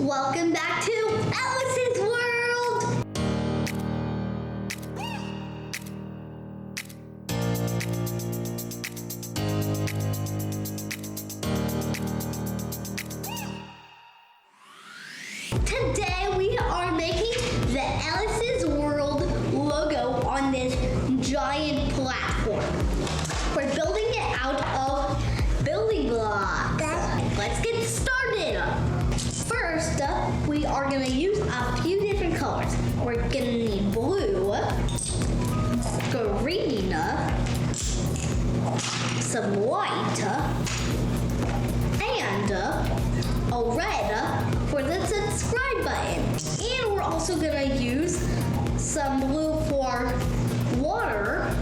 Welcome back to Ellis's World! Today we are making the Ellis's World logo on this giant platform. We're building it out of building blocks. Let's get started. First, we are going to use a few different colors. We're going to need blue, green, some white, and a red for the subscribe button. And we're also going to use some blue for water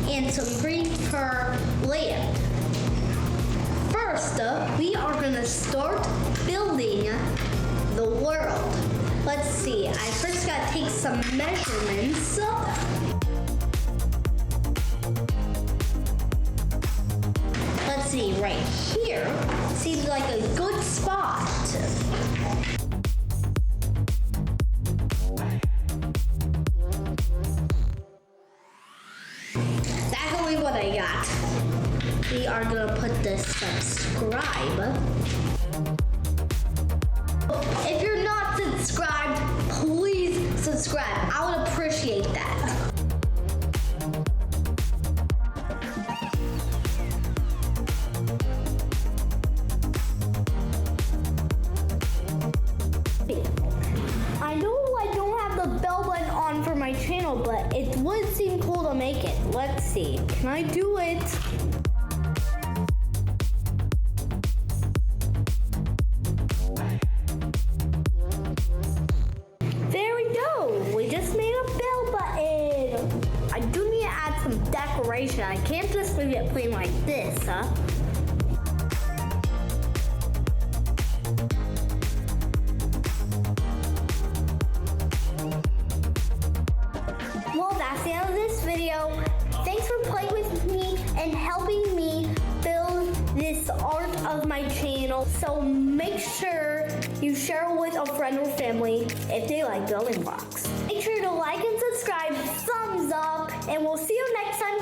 and some green for land. First, we are going to start building the world. Let's see, I first got to take some measurements. Let's see, right here seems like a good spot. That's only what I got. We are gonna put the subscribe. If you're not subscribed, please subscribe. I would appreciate that. I know I don't have the bell button on for my channel, but it would seem cool to make it. Let's see. Can I do it? There we go. We just made a bell button. I do need to add some decoration. I can't just leave it plain like this, huh? Well, that's the end of this video. Thanks for playing with me and helping me build this art of my channel. So make sure you share it with a friend or family if they like building blocks. Make sure to like and subscribe, thumbs up, and we'll see you next time.